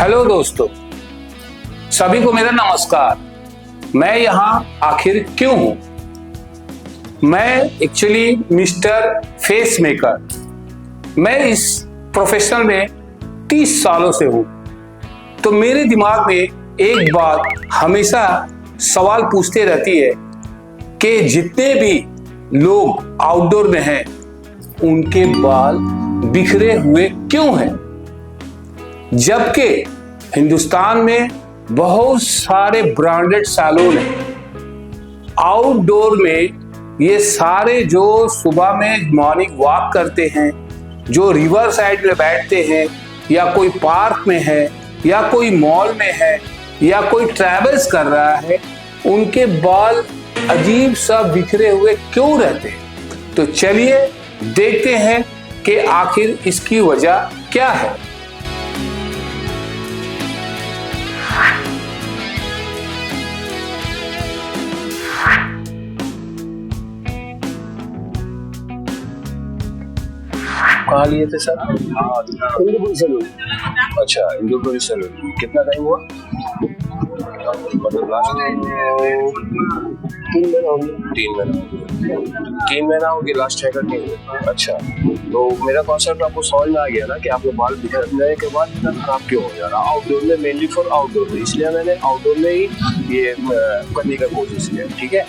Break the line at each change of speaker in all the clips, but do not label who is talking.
Hello दोस्तों, सभी को मेरा नमस्कार। मैं यहाँ आखिर क्यों हूँ? मैं एक्चुअली मिस्टर फेस मेकर, मैं इस प्रोफेशन में 30 सालों से हूँ। तो मेरे दिमाग में एक बात हमेशा सवाल पूछते रहती है कि जितने भी लोग आउटडोर में हैं उनके बाल बिखरे हुए क्यों हैं, जबकि हिंदुस्तान में बहुत सारे ब्रांडेड सैलून हैं। आउटडोर में ये सारे जो सुबह में मॉर्निंग वॉक करते हैं, जो रिवर साइड में बैठते हैं, या कोई पार्क में है, या कोई मॉल में है, या कोई ट्रैवल्स कर रहा है, उनके बाल अजीब सा बिखरे हुए क्यों रहते हैं। तो चलिए देखते हैं कि आखिर इसकी वजह क्या है।
कहाँ लिए थे सर? इंदुपुरी सैलून। अच्छा, इंदुपुरी सैलून। कितना टाइम हुआ? मतलब लास्ट 3 महीना हो गया। 3 महीना हो गया लास्ट हेयर कट नहीं। अच्छा, तो मेरा कॉन्सेप्ट आपको समझ में आ गया ना कि आपके बाल बिखरने के बाद इतना खराब क्यों हो जा रहा है। आउटडोर में मेनली फॉर आउटडोर में, इसलिए मैंने आउटडोर में ही ये करने का कोशिश किया। ठीक है,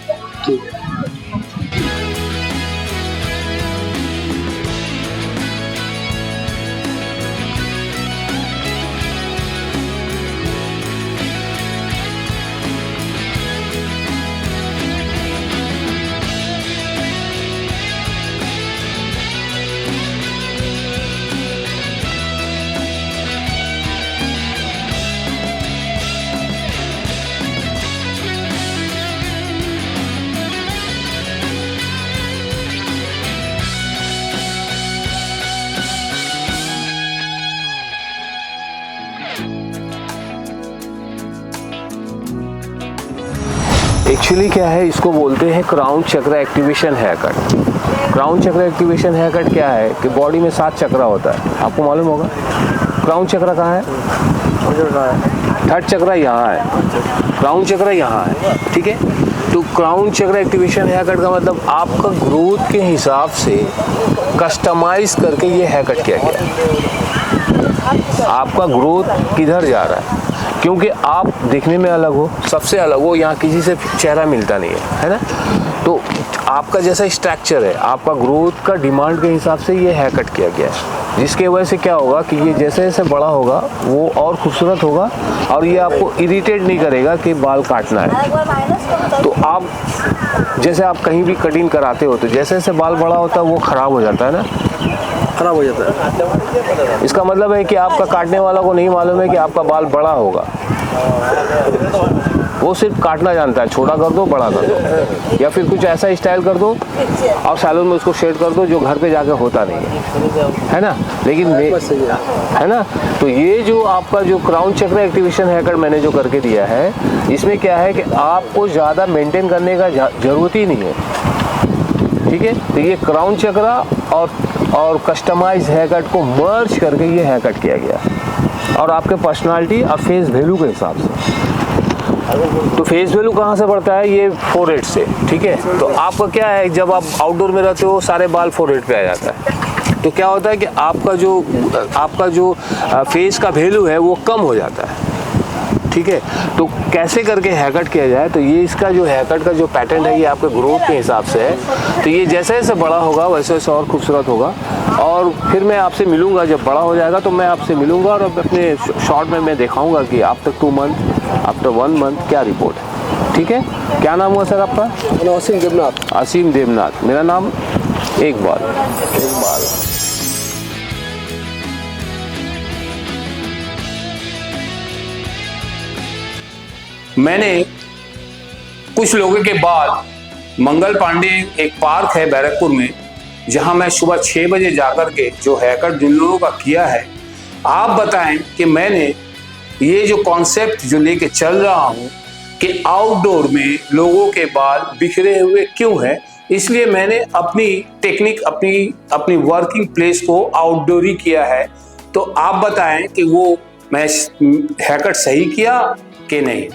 ठीक है। एक्चुअली क्या है, इसको बोलते हैं क्राउन चक्र एक्टिवेशन हेयर कट। क्राउन चक्र एक्टिवेशन हेयर कट क्या है कि बॉडी में 7 चक्र होता है, आपको मालूम होगा। क्राउन चक्र कहाँ है? थर्ड चक्र यहाँ है, क्राउन चक्र यहाँ है। ठीक है, तो क्राउन चक्र एक्टिवेशन हेयर कट का मतलब आपका ग्रोथ के हिसाब से कस्टमाइज करके ये हेयर कट किया गया है। आपका ग्रोथ किधर जा रहा है, क्योंकि आप देखने में अलग हो, सबसे अलग हो, यहाँ किसी से चेहरा मिलता नहीं है ना। तो आपका जैसा स्ट्रक्चर है, आपका ग्रोथ का डिमांड के हिसाब से ये हेयर कट किया गया है, जिसके वजह से क्या होगा कि ये जैसे जैसे बड़ा होगा वो और खूबसूरत होगा, और ये आपको इरिटेट नहीं करेगा कि बाल काटना है। तो आप जैसे आप कहीं भी कटिंग कराते हो तो जैसे जैसे बाल बड़ा होता है वो ख़राब हो जाता है ना, खराब हो जाता है। इसका मतलब है कि आपका काटने वाला को नहीं मालूम है कि आपका बाल बड़ा होगा, वो सिर्फ काटना जानता है, छोटा कर दो, बड़ा कर दो, या फिर कुछ ऐसा स्टाइल कर दो और सैलून में उसको शेड कर दो जो घर पे जाके होता नहीं है ना। लेकिन है ना, तो ये जो आपका जो क्राउन चक्र एक्टिवेशन हेयर कट मैंने जो करके दिया है, इसमें क्या है कि आपको ज़्यादा मेंटेन करने का ज़रूरत ही नहीं है। ठीक है, तो ये क्राउन चक्र और कस्टमाइज हेयर कट को मर्ज करके ये हेयर कट किया गया, और आपके पर्सनालिटी और फेस वैल्यू के हिसाब से। तो फेस वैल्यू कहाँ से बढ़ता है? ये फोरहेड से। ठीक है, तो आपका क्या है, जब आप आउटडोर में रहते हो सारे बाल फोरहेड पे आ जाता है, तो क्या होता है कि आपका जो फेस का वैल्यू है वो कम हो जाता है। ठीक है, तो कैसे करके हेयर कट किया जाए, तो ये इसका जो हेयर कट का जो पैटर्न है ये आपके ग्रोथ के हिसाब से है। तो ये जैसे जैसे बड़ा होगा वैसे वैसे और खूबसूरत होगा, और फिर मैं आपसे मिलूंगा जब बड़ा हो जाएगा, तो मैं आपसे मिलूंगा और अपने शॉर्ट में मैं दिखाऊंगा कि आफ्टर 2 मंथ, आफ्टर 1 मंथ क्या रिपोर्ट है। ठीक है, क्या नाम हुआ सर आपका?
असीम देवनाथ।
असीम देवनाथ। मेरा नाम इकबाल।
मैंने कुछ लोगों के बाल मंगल पांडे एक पार्क है बैरकपुर में, जहां मैं सुबह 6 बजे जाकर के जो हेयर कट जिन लोगों का किया है, आप बताएं कि मैंने ये जो कॉन्सेप्ट जो लेके चल रहा हूं कि आउटडोर में लोगों के बाल बिखरे हुए क्यों हैं, इसलिए मैंने अपनी टेक्निक अपनी वर्किंग प्लेस को आउटडोर ही किया है। तो आप बताएं कि वो मैं हेयर कट सही किया कि नहीं।